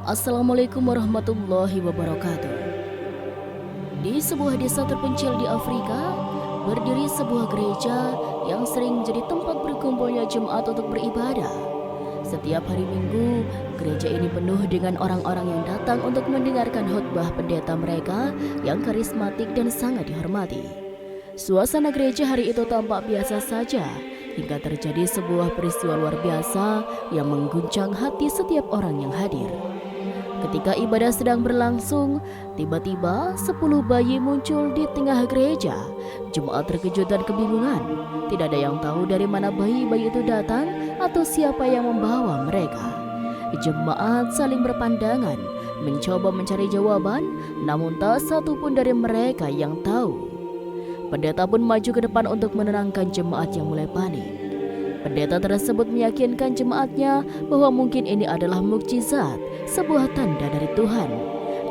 Assalamualaikum warahmatullahi wabarakatuh. Di sebuah desa terpencil di Afrika, berdiri sebuah gereja yang sering menjadi tempat berkumpulnya jemaat untuk beribadah. Setiap hari Minggu, gereja ini penuh dengan orang-orang yang datang untuk mendengarkan khotbah pendeta mereka yang karismatik dan sangat dihormati. Suasana gereja hari itu tampak biasa saja, hingga terjadi sebuah peristiwa luar biasa yang mengguncang hati setiap orang yang hadir. Ketika ibadah sedang berlangsung, tiba-tiba 10 bayi muncul di tengah gereja. Jemaat terkejut dan kebingungan. Tidak ada yang tahu dari mana bayi-bayi itu datang atau siapa yang membawa mereka. Jemaat saling berpandangan, mencoba mencari jawaban, namun tak satu pun dari mereka yang tahu. Pendeta pun maju ke depan untuk menenangkan jemaat yang mulai panik. Pendeta tersebut meyakinkan jemaatnya bahwa mungkin ini adalah mukjizat, sebuah tanda dari Tuhan.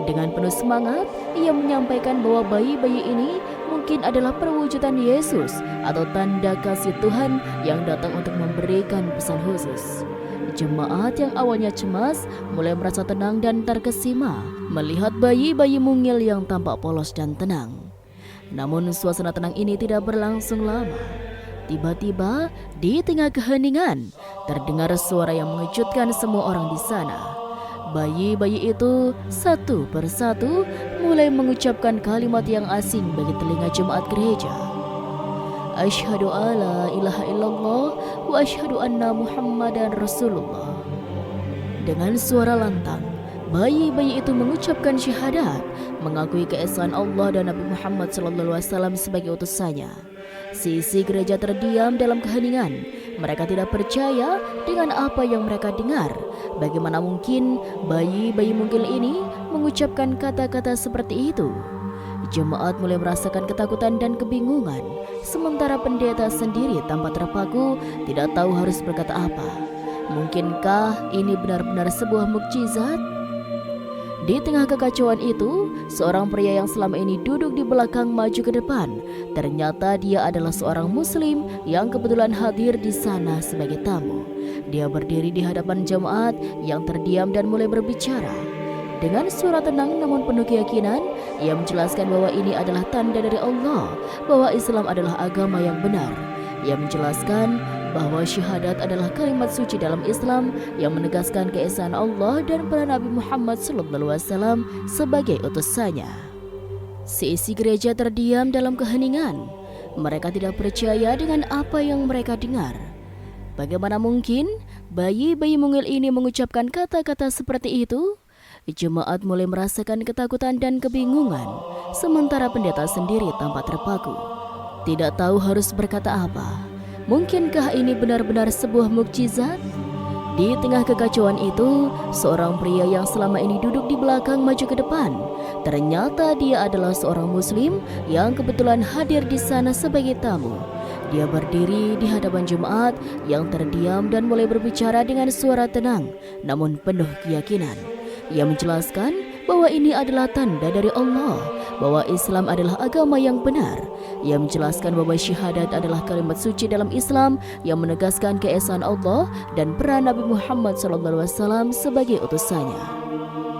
Dengan penuh semangat, ia menyampaikan bahwa bayi-bayi ini mungkin adalah perwujudan Yesus atau tanda kasih Tuhan yang datang untuk memberikan pesan khusus. Jemaat yang awalnya cemas mulai merasa tenang dan terkesima melihat bayi-bayi mungil yang tampak polos dan tenang. Namun suasana tenang ini tidak berlangsung lama. Tiba-tiba di tengah keheningan terdengar suara yang mengejutkan semua orang di sana. Bayi-bayi itu satu persatu mulai mengucapkan kalimat yang asing bagi telinga jemaat gereja. Asyhadu alla ilaha illallah wa asyhadu anna Muhammadan Rasulullah. Dengan suara lantang, bayi-bayi itu mengucapkan syahadat, mengakui keesaan Allah dan Nabi Muhammad SAW sebagai utusannya. Sisi gereja terdiam dalam keheningan. Mereka tidak percaya dengan apa yang mereka dengar. Bagaimana mungkin bayi-bayi mungil ini mengucapkan kata-kata seperti itu? Jemaat mulai merasakan ketakutan dan kebingungan. Sementara pendeta sendiri tanpa terpaku, tidak tahu harus berkata apa. Mungkinkah ini benar-benar sebuah mukjizat? Di tengah kekacauan itu, seorang pria yang selama ini duduk di belakang maju ke depan. Ternyata dia adalah seorang muslim yang kebetulan hadir di sana sebagai tamu. Dia berdiri di hadapan jemaat yang terdiam dan mulai berbicara. Dengan suara tenang namun penuh keyakinan, ia menjelaskan bahwa ini adalah tanda dari Allah, bahwa Islam adalah agama yang benar. Ia menjelaskan bahwa syahadat adalah kalimat suci dalam Islam yang menegaskan keesaan Allah dan para Nabi Muhammad SAW sebagai utusannya. Seisi gereja terdiam dalam keheningan. Mereka tidak percaya dengan apa yang mereka dengar. Bagaimana mungkin bayi-bayi mungil ini mengucapkan kata-kata seperti itu? Jemaat mulai merasakan ketakutan dan kebingungan, sementara pendeta sendiri tampak terpaku. Tidak tahu harus berkata apa. Mungkinkah ini benar-benar sebuah mukjizat? Di tengah kekacauan itu, seorang pria yang selama ini duduk di belakang maju ke depan. Ternyata dia adalah seorang muslim yang kebetulan hadir di sana sebagai tamu. Dia berdiri di hadapan jemaat yang terdiam dan mulai berbicara dengan suara tenang, namun penuh keyakinan. Ia menjelaskan bahwa ini adalah tanda dari Allah, bahwa Islam adalah agama yang benar. Ia menjelaskan bahwa syahadat adalah kalimat suci dalam Islam yang menegaskan keesaan Allah dan peran Nabi Muhammad SAW sebagai utusannya.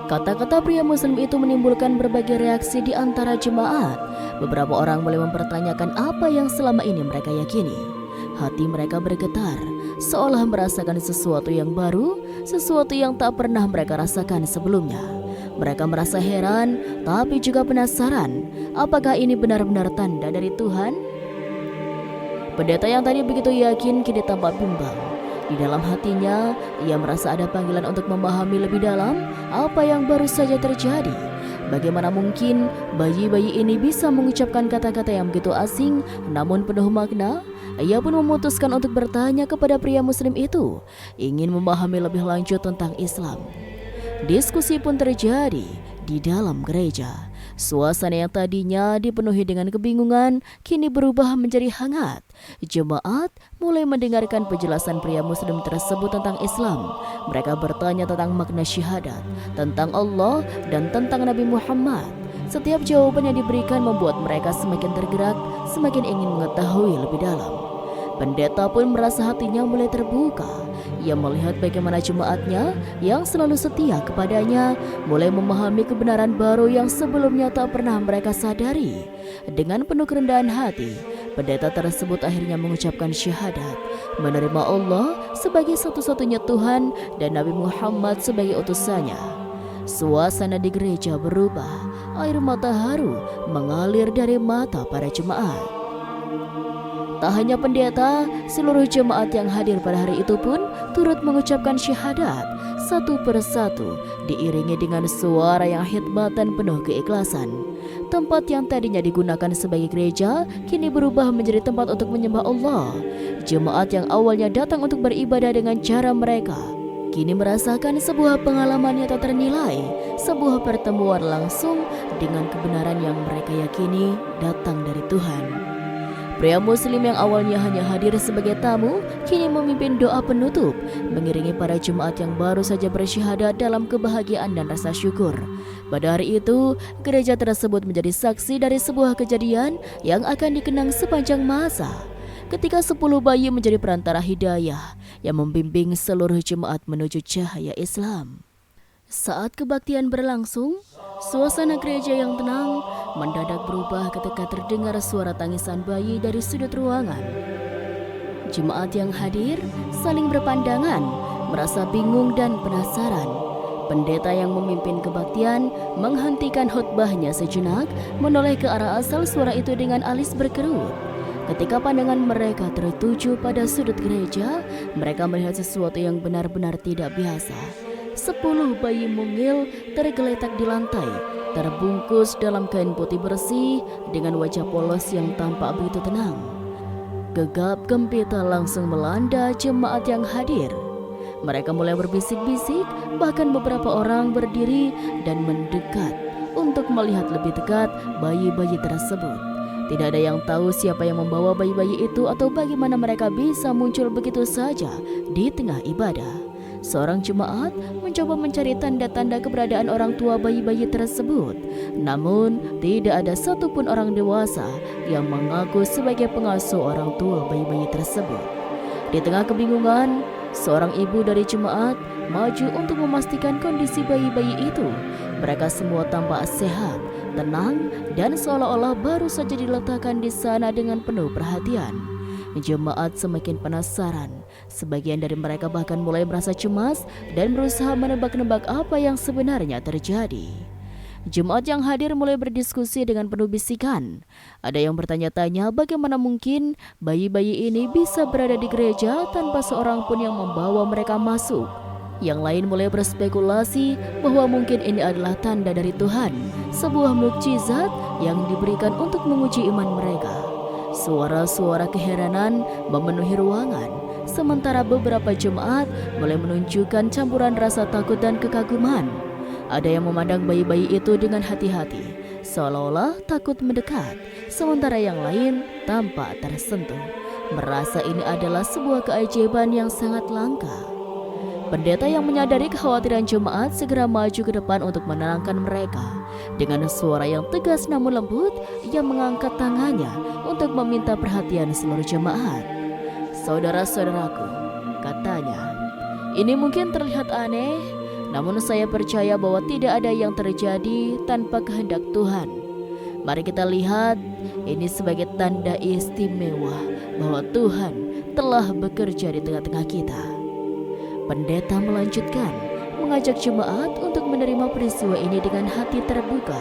Kata-kata pria muslim itu menimbulkan berbagai reaksi di antara jemaat. Beberapa orang mulai mempertanyakan apa yang selama ini mereka yakini. Hati mereka bergetar, seolah merasakan sesuatu yang baru, sesuatu yang tak pernah mereka rasakan sebelumnya. Mereka merasa heran, tapi juga penasaran. Apakah ini benar-benar tanda dari Tuhan? Pendeta yang tadi begitu yakin kini tampak bimbang. Di dalam hatinya, ia merasa ada panggilan untuk memahami lebih dalam apa yang baru saja terjadi. Bagaimana mungkin bayi-bayi ini bisa mengucapkan kata-kata yang begitu asing namun penuh makna? Ia pun memutuskan untuk bertanya kepada pria muslim itu, ingin memahami lebih lanjut tentang Islam. Diskusi pun terjadi di dalam gereja. Suasana yang tadinya dipenuhi dengan kebingungan kini berubah menjadi hangat. Jemaat mulai mendengarkan penjelasan pria muslim tersebut tentang Islam. Mereka bertanya tentang makna syahadat, tentang Allah dan tentang Nabi Muhammad. Setiap jawaban yang diberikan membuat mereka semakin tergerak, semakin ingin mengetahui lebih dalam. Pendeta pun merasa hatinya mulai terbuka. Ia melihat bagaimana jemaatnya yang selalu setia kepadanya mulai memahami kebenaran baru yang sebelumnya tak pernah mereka sadari. Dengan penuh kerendahan hati, pendeta tersebut akhirnya mengucapkan syahadat, menerima Allah sebagai satu-satunya Tuhan dan Nabi Muhammad sebagai utusannya. Suasana di gereja berubah, air mata haru mengalir dari mata para jemaat. Tak hanya pendeta, seluruh jemaat yang hadir pada hari itu pun turut mengucapkan syahadat satu persatu, diiringi dengan suara yang khidmat dan penuh keikhlasan. Tempat yang tadinya digunakan sebagai gereja kini berubah menjadi tempat untuk menyembah Allah. Jemaat yang awalnya datang untuk beribadah dengan cara mereka kini merasakan sebuah pengalaman yang tak ternilai, sebuah pertemuan langsung dengan kebenaran yang mereka yakini datang dari Tuhan. Pria muslim yang awalnya hanya hadir sebagai tamu, kini memimpin doa penutup, mengiringi para jemaat yang baru saja bersyahadat dalam kebahagiaan dan rasa syukur. Pada hari itu, gereja tersebut menjadi saksi dari sebuah kejadian yang akan dikenang sepanjang masa. Ketika 10 bayi menjadi perantara hidayah yang membimbing seluruh jemaat menuju cahaya Islam. Saat kebaktian berlangsung, suasana gereja yang tenang mendadak berubah ketika terdengar suara tangisan bayi dari sudut ruangan. Jemaat yang hadir saling berpandangan, merasa bingung dan penasaran. Pendeta yang memimpin kebaktian menghentikan khutbahnya sejenak, menoleh ke arah asal suara itu dengan alis berkerut. Ketika pandangan mereka tertuju pada sudut gereja, mereka melihat sesuatu yang benar-benar tidak biasa. 10 bayi mungil tergeletak di lantai, terbungkus dalam kain putih bersih dengan wajah polos yang tampak begitu tenang. Gegap gempita langsung melanda jemaat yang hadir. Mereka mulai berbisik-bisik, bahkan beberapa orang berdiri dan mendekat untuk melihat lebih dekat bayi-bayi tersebut. Tidak ada yang tahu siapa yang membawa bayi-bayi itu atau bagaimana mereka bisa muncul begitu saja di tengah ibadah. Seorang jemaat mencoba mencari tanda-tanda keberadaan orang tua bayi-bayi tersebut. Namun, tidak ada satupun orang dewasa yang mengaku sebagai pengasuh orang tua bayi-bayi tersebut. Di tengah kebingungan, seorang ibu dari jemaat maju untuk memastikan kondisi bayi-bayi itu. Mereka semua tampak sehat, tenang, dan seolah-olah baru saja diletakkan di sana dengan penuh perhatian. Jemaat semakin penasaran. Sebagian dari mereka bahkan mulai merasa cemas dan berusaha menebak-nebak apa yang sebenarnya terjadi. Jemaat yang hadir mulai berdiskusi dengan penuh bisikan. Ada yang bertanya-tanya bagaimana mungkin bayi-bayi ini bisa berada di gereja tanpa seorang pun yang membawa mereka masuk. Yang lain mulai berspekulasi bahwa mungkin ini adalah tanda dari Tuhan, sebuah mukjizat yang diberikan untuk menguji iman mereka. Suara-suara keheranan memenuhi ruangan, sementara beberapa jemaat mulai menunjukkan campuran rasa takut dan kekaguman. Ada yang memandang bayi-bayi itu dengan hati-hati, seolah-olah takut mendekat, sementara yang lain tampak tersentuh, merasa ini adalah sebuah keajaiban yang sangat langka. Pendeta yang menyadari kekhawatiran jemaat segera maju ke depan untuk menenangkan mereka. Dengan suara yang tegas namun lembut, ia mengangkat tangannya untuk meminta perhatian seluruh jemaat. "Saudara-saudaraku," katanya, "ini mungkin terlihat aneh, namun saya percaya bahwa tidak ada yang terjadi tanpa kehendak Tuhan. Mari kita lihat ini sebagai tanda istimewa bahwa Tuhan telah bekerja di tengah-tengah kita." Pendeta melanjutkan, mengajak jemaat untuk menerima peristiwa ini dengan hati terbuka.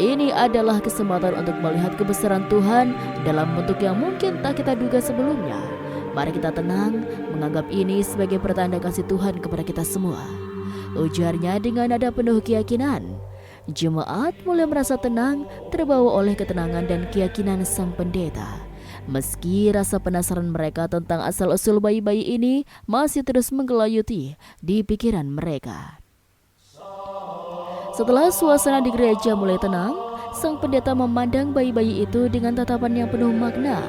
Ini adalah kesempatan untuk melihat kebesaran Tuhan dalam bentuk yang mungkin tak kita duga sebelumnya. Mari kita tenang, menganggap ini sebagai pertanda kasih Tuhan kepada kita semua, ujarnya dengan nada penuh keyakinan. Jemaat mulai merasa tenang, terbawa oleh ketenangan dan keyakinan sang pendeta. Meski rasa penasaran mereka tentang asal-usul bayi-bayi ini masih terus menggelayuti di pikiran mereka. Setelah suasana di gereja mulai tenang, sang pendeta memandang bayi-bayi itu dengan tatapan yang penuh makna.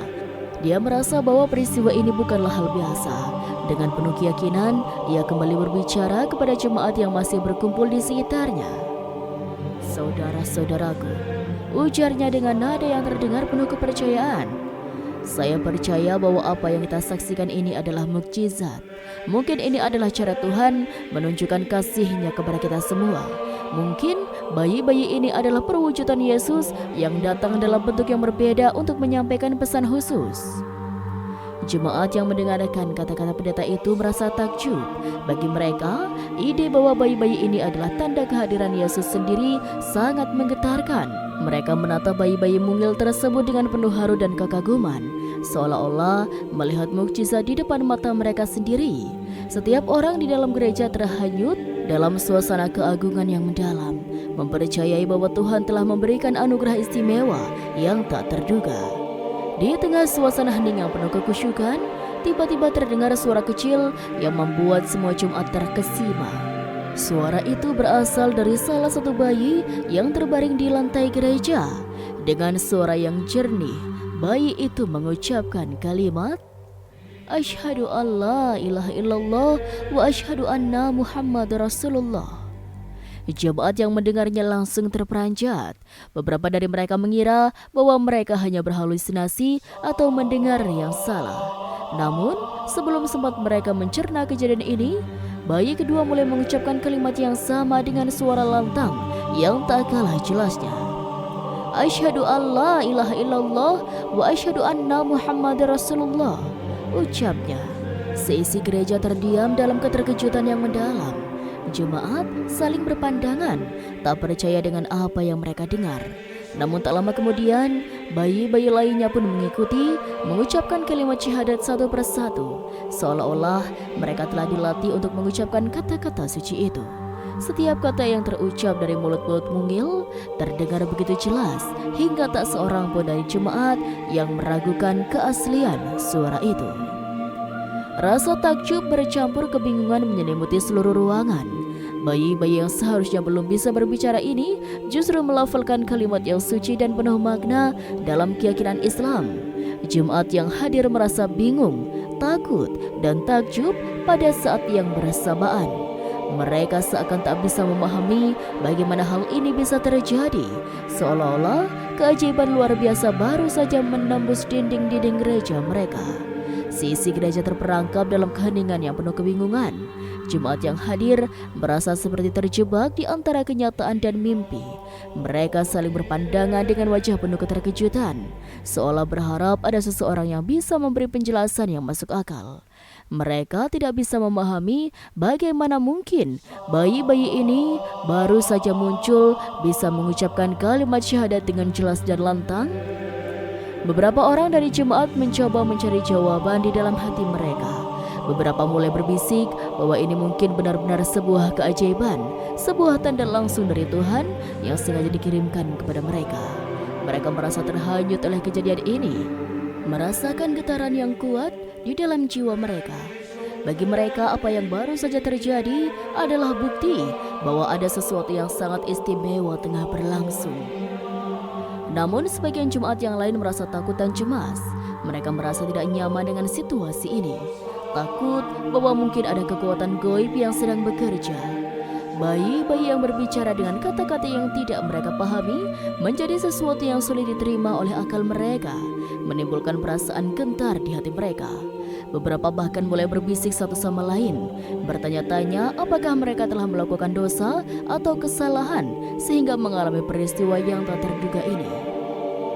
Dia merasa bahwa peristiwa ini bukanlah hal biasa. Dengan penuh keyakinan, ia kembali berbicara kepada jemaat yang masih berkumpul di sekitarnya. "Saudara-saudaraku," ujarnya dengan nada yang terdengar penuh kepercayaan, Saya percaya bahwa apa yang kita saksikan ini adalah mukjizat. Mungkin ini adalah cara Tuhan menunjukkan kasih-Nya kepada kita semua. Mungkin bayi-bayi ini adalah perwujudan Yesus yang datang dalam bentuk yang berbeda untuk menyampaikan pesan khusus. Jemaat yang mendengarkan kata-kata pendeta itu merasa takjub. Bagi mereka, ide bahwa bayi-bayi ini adalah tanda kehadiran Yesus sendiri sangat menggetarkan. Mereka menatap bayi-bayi mungil tersebut dengan penuh haru dan kekaguman, seolah-olah melihat mukjizat di depan mata mereka sendiri. Setiap orang di dalam gereja terhanyut dalam suasana keagungan yang mendalam, mempercayai bahwa Tuhan telah memberikan anugerah istimewa yang tak terduga. Di tengah suasana hening yang penuh kekusyukan, tiba-tiba terdengar suara kecil yang membuat semua Jumat terkesima. Suara itu berasal dari salah satu bayi yang terbaring di lantai gereja. Dengan suara yang jernih, bayi itu mengucapkan kalimat, "Asyhadu an la ilaha illallah wa asyhadu anna Muhammad Rasulullah." Jemaat yang mendengarnya langsung terperanjat. Beberapa dari mereka mengira bahwa mereka hanya berhalusinasi atau mendengar yang salah. Namun, sebelum sempat mereka mencerna kejadian ini, bayi kedua mulai mengucapkan kalimat yang sama dengan suara lantang yang tak kalah jelasnya. "Asyhadu an la ilaha illallah wa asyhadu anna Muhammad Rasulullah," ucapnya. Seisi gereja terdiam dalam keterkejutan yang mendalam. Jemaat saling berpandangan, tak percaya dengan apa yang mereka dengar. Namun tak lama kemudian, bayi-bayi lainnya pun mengikuti, mengucapkan kalimat syahadat satu persatu, seolah-olah mereka telah dilatih untuk mengucapkan kata-kata suci itu. Setiap kata yang terucap dari mulut-mulut mungil terdengar begitu jelas, hingga tak seorang pun dari jemaat yang meragukan keaslian suara itu. Rasa takjub bercampur kebingungan menyelimuti seluruh ruangan. Bayi-bayi yang seharusnya belum bisa berbicara ini justru melafalkan kalimat yang suci dan penuh makna dalam keyakinan Islam. Jemaat yang hadir merasa bingung, takut, dan takjub pada saat yang bersamaan. Mereka seakan tak bisa memahami bagaimana hal ini bisa terjadi, seolah-olah keajaiban luar biasa baru saja menembus dinding-dinding gereja mereka. Sisi gereja terperangkap dalam keheningan yang penuh kebingungan. Jemaat yang hadir merasa seperti terjebak di antara kenyataan dan mimpi. Mereka saling berpandangan dengan wajah penuh keterkejutan, seolah berharap ada seseorang yang bisa memberi penjelasan yang masuk akal. Mereka tidak bisa memahami bagaimana mungkin bayi-bayi ini baru saja muncul bisa mengucapkan kalimat syahadat dengan jelas dan lantang. Beberapa orang dari jemaat mencoba mencari jawaban di dalam hati mereka. Beberapa mulai berbisik bahwa ini mungkin benar-benar sebuah keajaiban, sebuah tanda langsung dari Tuhan yang sengaja dikirimkan kepada mereka. Mereka merasa terhanyut oleh kejadian ini, merasakan getaran yang kuat di dalam jiwa mereka. Bagi mereka, apa yang baru saja terjadi adalah bukti bahwa ada sesuatu yang sangat istimewa tengah berlangsung. Namun sebagian jemaat yang lain merasa takut dan cemas. Mereka merasa tidak nyaman dengan situasi ini. Takut bahwa mungkin ada kekuatan gaib yang sedang bekerja. Bayi-bayi yang berbicara dengan kata-kata yang tidak mereka pahami menjadi sesuatu yang sulit diterima oleh akal mereka, menimbulkan perasaan gentar di hati mereka. Beberapa bahkan mulai berbisik satu sama lain, bertanya-tanya apakah mereka telah melakukan dosa atau kesalahan sehingga mengalami peristiwa yang tak terduga ini.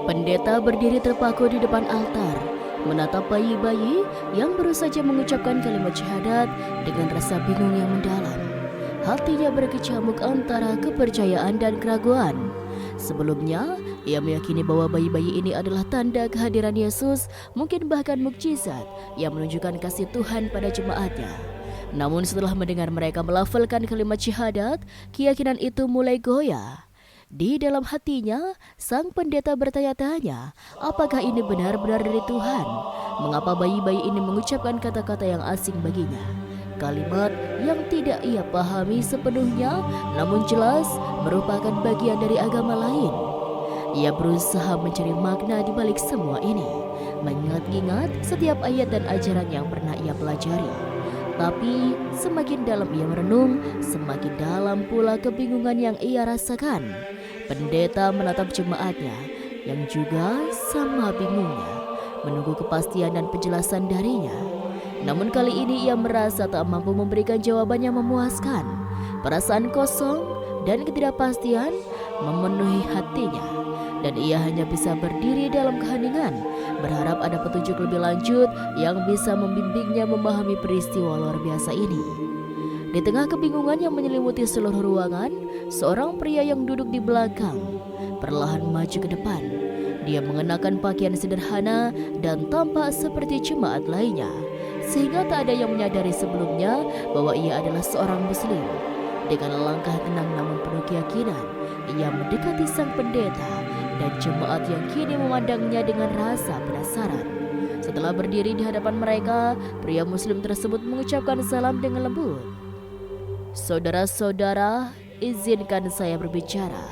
Pendeta berdiri terpaku di depan altar, menatap bayi-bayi yang baru saja mengucapkan kalimat syahadat dengan rasa bingung yang mendalam. Hatinya berkecamuk antara kepercayaan dan keraguan. Sebelumnya, ia meyakini bahwa bayi-bayi ini adalah tanda kehadiran Yesus, mungkin bahkan mukjizat yang menunjukkan kasih Tuhan pada jemaatnya. Namun setelah mendengar mereka melafalkan kalimat syahadat, keyakinan itu mulai goyah. Di dalam hatinya, sang pendeta bertanya-tanya, apakah ini benar-benar dari Tuhan? Mengapa bayi-bayi ini mengucapkan kata-kata yang asing baginya? Kalimat yang tidak ia pahami sepenuhnya, namun jelas merupakan bagian dari agama lain. Ia berusaha mencari makna di balik semua ini, mengingat-ingat setiap ayat dan ajaran yang pernah ia pelajari. Tapi semakin dalam ia merenung, semakin dalam pula kebingungan yang ia rasakan. Pendeta menatap jemaatnya yang juga sama bingungnya. menunggu kepastian dan penjelasan darinya. Namun kali ini ia merasa tak mampu memberikan jawaban yang memuaskan. Perasaan kosong dan ketidakpastian memenuhi hatinya, dan ia hanya bisa berdiri dalam keheningan, berharap ada petunjuk lebih lanjut yang bisa membimbingnya memahami peristiwa luar biasa ini. Di tengah kebingungan yang menyelimuti seluruh ruangan, seorang pria yang duduk di belakang perlahan maju ke depan. Dia mengenakan pakaian sederhana dan tampak seperti jemaat lainnya, sehingga tak ada yang menyadari sebelumnya bahwa ia adalah seorang muslim. Dengan langkah tenang namun penuh keyakinan, ia mendekati sang pendeta dan jemaat yang kini memandangnya dengan rasa penasaran. Setelah berdiri di hadapan mereka, pria muslim tersebut mengucapkan salam dengan lembut. "Saudara-saudara, izinkan saya berbicara,"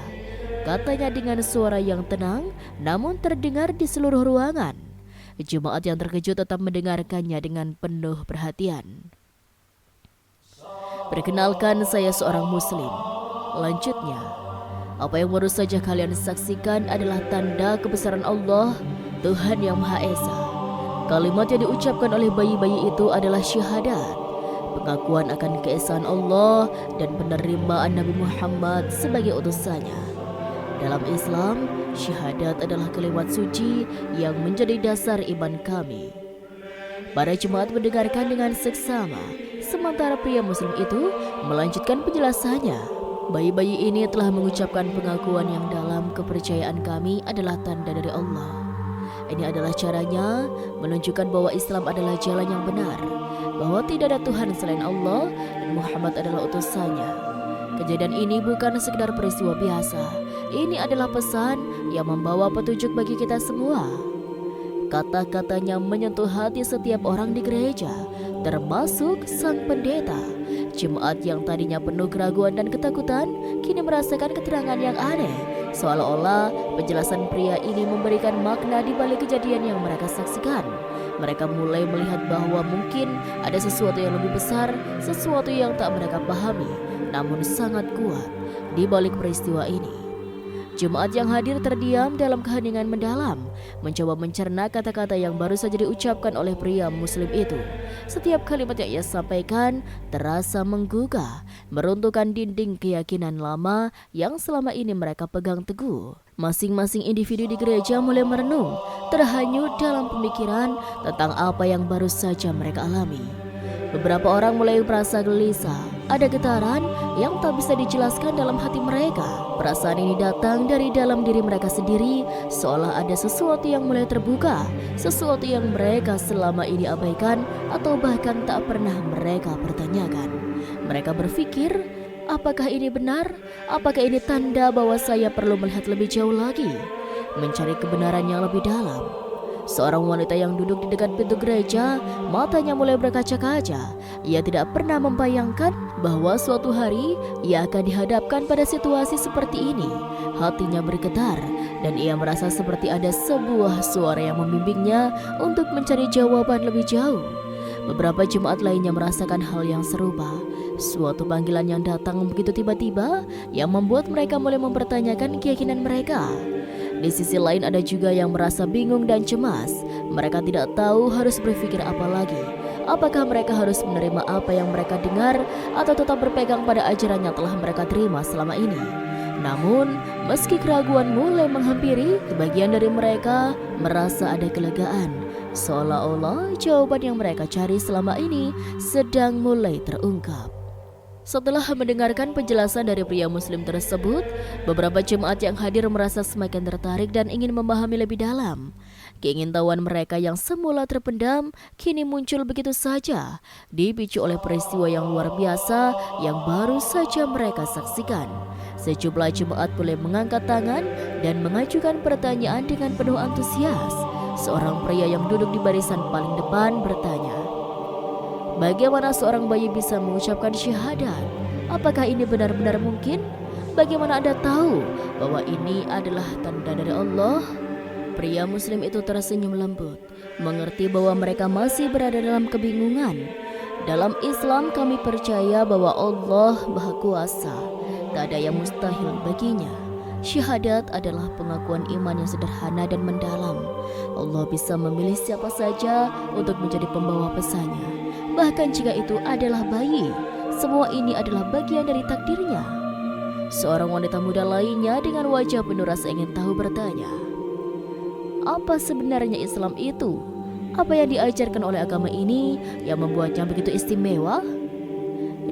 katanya dengan suara yang tenang namun terdengar di seluruh ruangan. Jemaat yang terkejut tetap mendengarkannya dengan penuh perhatian. "Perkenalkan, saya seorang muslim," lanjutnya. "Apa yang baru saja kalian saksikan adalah tanda kebesaran Allah, Tuhan yang Maha Esa. Kalimat yang diucapkan oleh bayi-bayi itu adalah syahadat, pengakuan akan keesaan Allah dan penerimaan Nabi Muhammad sebagai utusannya. Dalam Islam, syahadat adalah kalimat suci yang menjadi dasar iman kami." Para jemaat mendengarkan dengan seksama, sementara pria muslim itu melanjutkan penjelasannya. "Bayi-bayi ini telah mengucapkan pengakuan yang dalam kepercayaan kami adalah tanda dari Allah. Ini adalah caranya menunjukkan bahwa Islam adalah jalan yang benar, bahwa tidak ada Tuhan selain Allah dan Muhammad adalah utusannya. Kejadian ini bukan sekedar peristiwa biasa. Ini adalah pesan yang membawa petunjuk bagi kita semua." Kata-katanya menyentuh hati setiap orang di gereja, termasuk sang pendeta. Jemaat yang tadinya penuh keraguan dan ketakutan kini merasakan keterangan yang aneh, seolah-olah penjelasan pria ini memberikan makna di balik kejadian yang mereka saksikan. Mereka mulai melihat bahwa mungkin ada sesuatu yang lebih besar, sesuatu yang tak mereka pahami, namun sangat kuat di balik peristiwa ini. Jemaat yang hadir terdiam dalam keheningan mendalam, mencoba mencerna kata-kata yang baru saja diucapkan oleh pria muslim itu. Setiap kalimat yang ia sampaikan terasa menggugah, meruntuhkan dinding keyakinan lama yang selama ini mereka pegang teguh. Masing-masing individu di gereja mulai merenung, terhanyut dalam pemikiran tentang apa yang baru saja mereka alami. Beberapa orang mulai merasa gelisah. Ada getaran yang tak bisa dijelaskan dalam hati mereka. Perasaan ini datang dari dalam diri mereka sendiri, seolah ada sesuatu yang mulai terbuka, sesuatu yang mereka selama ini abaikan atau bahkan tak pernah mereka pertanyakan. Mereka berpikir, apakah ini benar? Apakah ini tanda bahwa saya perlu melihat lebih jauh lagi, mencari kebenaran yang lebih dalam? Seorang wanita yang duduk di dekat pintu gereja, matanya mulai berkaca-kaca. Ia tidak pernah membayangkan bahwa suatu hari ia akan dihadapkan pada situasi seperti ini. Hatinya bergetar dan ia merasa seperti ada sebuah suara yang membimbingnya untuk mencari jawaban lebih jauh. Beberapa jemaat lainnya merasakan hal yang serupa. Suatu panggilan yang datang begitu tiba-tiba yang membuat mereka mulai mempertanyakan keyakinan mereka. Di sisi lain ada juga yang merasa bingung dan cemas. Mereka tidak tahu harus berpikir apa lagi. Apakah mereka harus menerima apa yang mereka dengar atau tetap berpegang pada ajaran yang telah mereka terima selama ini? Namun, meski keraguan mulai menghampiri, sebagian dari mereka merasa ada kelegaan, seolah-olah jawaban yang mereka cari selama ini sedang mulai terungkap. Setelah mendengarkan penjelasan dari pria muslim tersebut, beberapa jemaat yang hadir merasa semakin tertarik dan ingin memahami lebih dalam. Keingintahuan mereka yang semula terpendam kini muncul begitu saja, dipicu oleh peristiwa yang luar biasa yang baru saja mereka saksikan. Sejumlah jemaat mulai mengangkat tangan dan mengajukan pertanyaan dengan penuh antusias. Seorang pria yang duduk di barisan paling depan bertanya, "Bagaimana seorang bayi bisa mengucapkan syahadat? Apakah ini benar-benar mungkin? Bagaimana Anda tahu bahwa ini adalah tanda dari Allah?" Pria muslim itu tersenyum lembut, mengerti bahwa mereka masih berada dalam kebingungan. "Dalam Islam kami percaya bahwa Allah Maha Kuasa. Tak ada yang mustahil baginya. Syahadat adalah pengakuan iman yang sederhana dan mendalam. Allah bisa memilih siapa saja untuk menjadi pembawa pesannya. Bahkan jika itu adalah bayi, semua ini adalah bagian dari takdirnya. Seorang wanita muda lainnya dengan wajah penuh rasa ingin tahu bertanya, apa sebenarnya Islam itu? Apa yang diajarkan oleh agama ini yang membuatnya begitu istimewa?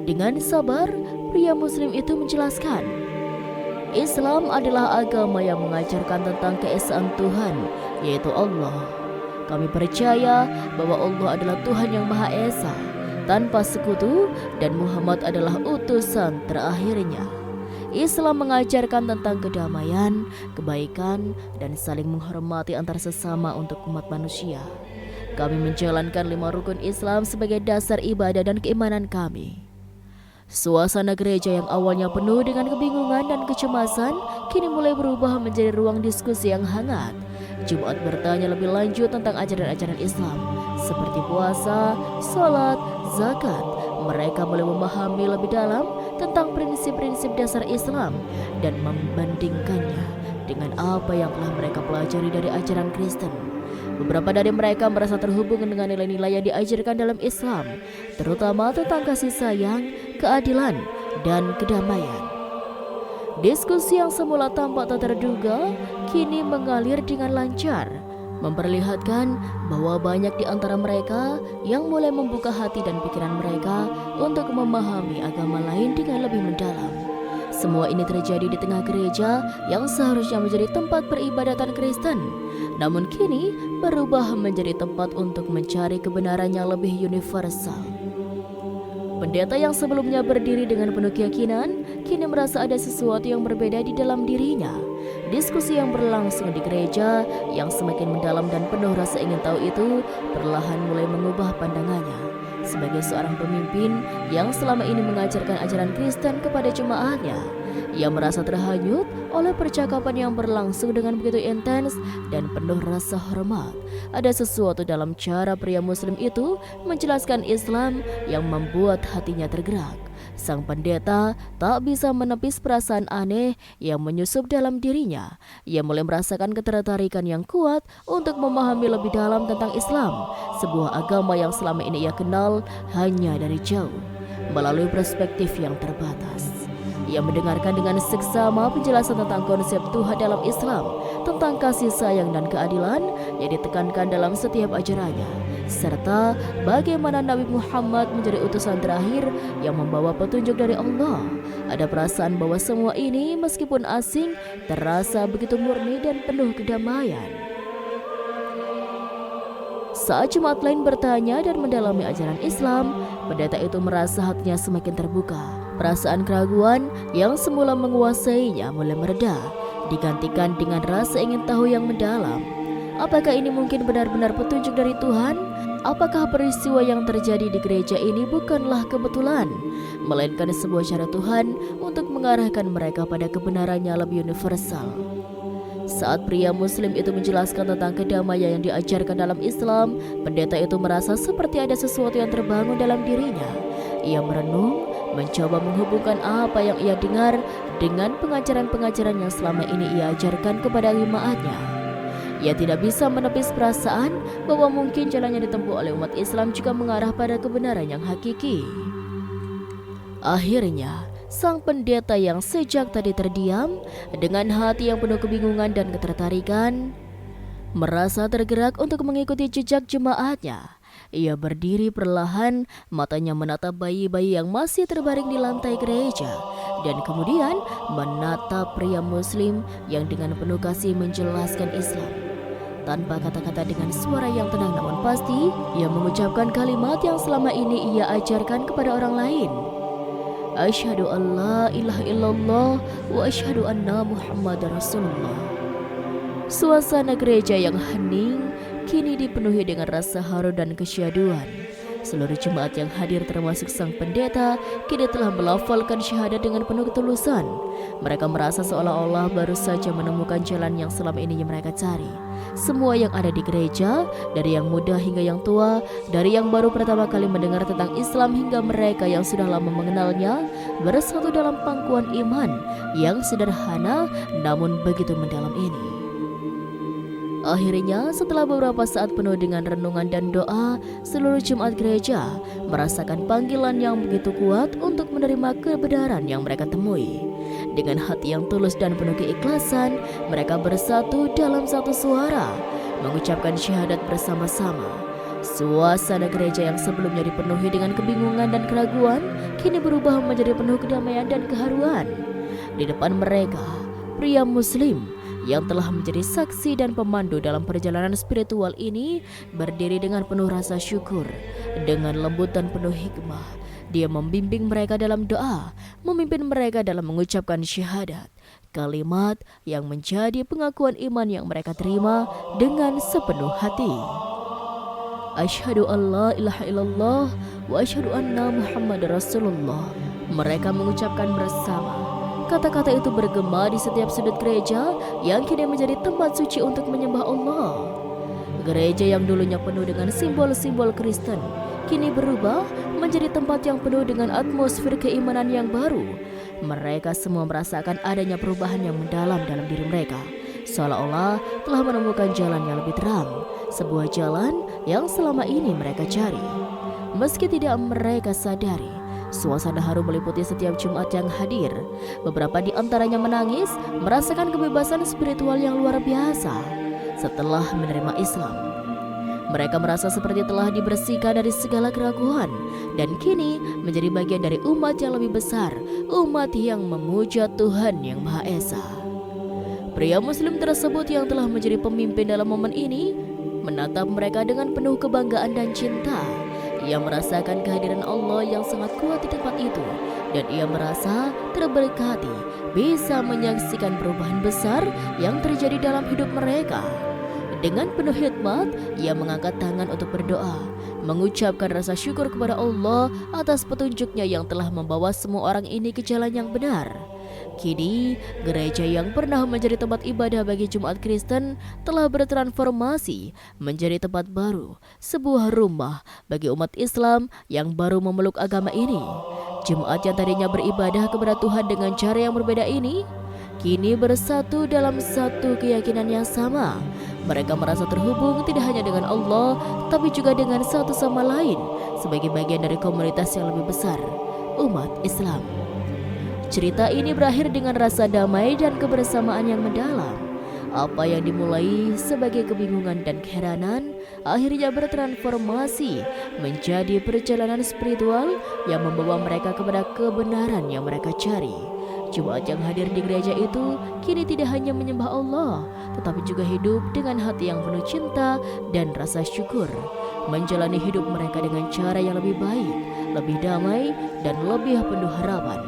Dengan sabar, pria muslim itu menjelaskan, Islam adalah agama yang mengajarkan tentang keesaan Tuhan, yaitu Allah. Kami percaya bahwa Allah adalah Tuhan yang Maha Esa, tanpa sekutu, dan Muhammad adalah utusan terakhirnya. Islam mengajarkan tentang kedamaian, kebaikan, dan saling menghormati antar sesama untuk umat manusia. Kami menjalankan 5 rukun Islam sebagai dasar ibadah dan keimanan kami. Suasana gereja yang awalnya penuh dengan kebingungan dan kecemasan kini mulai berubah menjadi ruang diskusi yang hangat. Jemaat bertanya lebih lanjut tentang ajaran-ajaran Islam seperti puasa, sholat, zakat. Mereka mulai memahami lebih dalam tentang prinsip-prinsip dasar Islam dan membandingkannya dengan apa yang telah mereka pelajari dari ajaran Kristen. Beberapa dari mereka merasa terhubung dengan nilai-nilai yang diajarkan dalam Islam, terutama tentang kasih sayang, keadilan, dan kedamaian. Diskusi yang semula tampak tak terduga, kini mengalir dengan lancar, memperlihatkan bahwa banyak di antara mereka yang mulai membuka hati dan pikiran mereka untuk memahami agama lain dengan lebih mendalam. Semua ini terjadi di tengah gereja yang seharusnya menjadi tempat peribadatan Kristen, namun kini berubah menjadi tempat untuk mencari kebenaran yang lebih universal. Pendeta yang sebelumnya berdiri dengan penuh keyakinan, kini merasa ada sesuatu yang berbeda di dalam dirinya. Diskusi yang berlangsung di gereja yang semakin mendalam dan penuh rasa ingin tahu itu perlahan mulai mengubah pandangannya. Sebagai seorang pemimpin yang selama ini mengajarkan ajaran Kristen kepada jemaatnya, ia merasa terhanyut oleh percakapan yang berlangsung dengan begitu intens dan penuh rasa hormat. Ada sesuatu dalam cara pria muslim itu menjelaskan Islam yang membuat hatinya tergerak. Sang pendeta tak bisa menepis perasaan aneh yang menyusup dalam dirinya. Ia mulai merasakan ketertarikan yang kuat untuk memahami lebih dalam tentang Islam, sebuah agama yang selama ini ia kenal hanya dari jauh, melalui perspektif yang terbatas. Ia mendengarkan dengan seksama penjelasan tentang konsep Tuhan dalam Islam, tentang kasih sayang dan keadilan yang ditekankan dalam setiap ajarannya, serta bagaimana Nabi Muhammad menjadi utusan terakhir yang membawa petunjuk dari Allah. Ada perasaan bahwa semua ini meskipun asing, terasa begitu murni dan penuh kedamaian. Saat jemaat lain bertanya dan mendalami ajaran Islam, pendeta itu merasa hatinya semakin terbuka. Perasaan keraguan yang semula menguasainya mulai mereda, digantikan dengan rasa ingin tahu yang mendalam. Apakah ini mungkin benar-benar petunjuk dari Tuhan? Apakah peristiwa yang terjadi di gereja ini bukanlah kebetulan, melainkan sebuah cara Tuhan untuk mengarahkan mereka pada kebenaran yang lebih universal? Saat pria muslim itu menjelaskan tentang kedamaian yang diajarkan dalam Islam, pendeta itu merasa seperti ada sesuatu yang terbangun dalam dirinya. Ia merenung, mencoba menghubungkan apa yang ia dengar dengan pengajaran-pengajaran yang selama ini ia ajarkan kepada jemaatnya. Ia tidak bisa menepis perasaan bahwa mungkin jalan yang ditempuh oleh umat Islam juga mengarah pada kebenaran yang hakiki. Akhirnya, sang pendeta yang sejak tadi terdiam dengan hati yang penuh kebingungan dan ketertarikan merasa tergerak untuk mengikuti jejak jemaatnya. Ia berdiri perlahan, matanya menatap bayi-bayi yang masih terbaring di lantai gereja, dan kemudian menatap pria muslim yang dengan penuh kasih menjelaskan Islam. Tanpa kata-kata, dengan suara yang tenang namun pasti, ia mengucapkan kalimat yang selama ini ia ajarkan kepada orang lain. Asyhadu an la ilaha illallah wa asyhadu anna Muhammadar Rasulullah. Suasana gereja yang hening kini dipenuhi dengan rasa haru dan kesyahduan. Seluruh jemaat yang hadir termasuk sang pendeta kini telah melafalkan syahadat dengan penuh ketulusan. Mereka merasa seolah-olah baru saja menemukan jalan yang selama ini mereka cari. Semua yang ada di gereja, dari yang muda hingga yang tua, dari yang baru pertama kali mendengar tentang Islam hingga mereka yang sudah lama mengenalnya, bersatu dalam pangkuan iman yang sederhana namun begitu mendalam ini. Akhirnya, setelah beberapa saat penuh dengan renungan dan doa, seluruh jemaat gereja merasakan panggilan yang begitu kuat untuk menerima kebenaran yang mereka temui. Dengan hati yang tulus dan penuh keikhlasan, mereka bersatu dalam satu suara, mengucapkan syahadat bersama-sama. Suasana gereja yang sebelumnya dipenuhi dengan kebingungan dan keraguan, kini berubah menjadi penuh kedamaian dan keharuan. Di depan mereka, pria Muslim yang telah menjadi saksi dan pemandu dalam perjalanan spiritual ini berdiri dengan penuh rasa syukur. Dengan lembut dan penuh hikmah, dia membimbing mereka dalam doa, memimpin mereka dalam mengucapkan syahadat, kalimat yang menjadi pengakuan iman yang mereka terima dengan sepenuh hati. Asyhadu an la ilaha illallah wa asyhadu anna Muhammadar Rasulullah. Mereka mengucapkan bersama. Kata-kata itu bergema di setiap sudut gereja yang kini menjadi tempat suci untuk menyembah Allah. Gereja yang dulunya penuh dengan simbol-simbol Kristen, kini berubah menjadi tempat yang penuh dengan atmosfer keimanan yang baru. Mereka semua merasakan adanya perubahan yang mendalam dalam diri mereka, seolah-olah telah menemukan jalan yang lebih terang, sebuah jalan yang selama ini mereka cari. Meski tidak mereka sadari, suasana haru meliputi setiap Jumat yang hadir. Beberapa di antaranya menangis, merasakan kebebasan spiritual yang luar biasa setelah menerima Islam. Mereka merasa seperti telah dibersihkan dari segala keraguan dan kini menjadi bagian dari umat yang lebih besar, umat yang memuja Tuhan Yang Maha Esa. Pria Muslim tersebut yang telah menjadi pemimpin dalam momen ini menatap mereka dengan penuh kebanggaan dan cinta. Ia merasakan kehadiran Allah yang sangat kuat di tempat itu, dan ia merasa terberkati bisa menyaksikan perubahan besar yang terjadi dalam hidup mereka. Dengan penuh hikmat, ia mengangkat tangan untuk berdoa, mengucapkan rasa syukur kepada Allah atas petunjuknya yang telah membawa semua orang ini ke jalan yang benar. Kini, gereja yang pernah menjadi tempat ibadah bagi Jemaat Kristen telah bertransformasi menjadi tempat baru, sebuah rumah bagi umat Islam yang baru memeluk agama ini. Jemaat yang tadinya beribadah kepada Tuhan dengan cara yang berbeda ini, kini bersatu dalam satu keyakinan yang sama. Mereka merasa terhubung tidak hanya dengan Allah, tapi juga dengan satu sama lain sebagai bagian dari komunitas yang lebih besar, umat Islam. Cerita ini berakhir dengan rasa damai dan kebersamaan yang mendalam. Apa yang dimulai sebagai kebingungan dan keheranan akhirnya bertransformasi menjadi perjalanan spiritual yang membawa mereka kepada kebenaran yang mereka cari. Jemaat yang hadir di gereja itu kini tidak hanya menyembah Allah, tetapi juga hidup dengan hati yang penuh cinta dan rasa syukur, menjalani hidup mereka dengan cara yang lebih baik, lebih damai, dan lebih penuh harapan.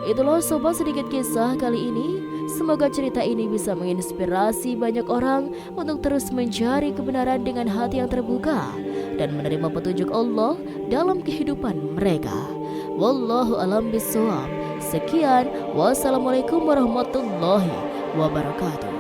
Itulah sobat sedikit kisah kali ini. Semoga cerita ini bisa menginspirasi banyak orang untuk terus mencari kebenaran dengan hati yang terbuka dan menerima petunjuk Allah dalam kehidupan mereka. Wallahu a'lam bishawab. Sekian, wassalamualaikum warahmatullahi wabarakatuh.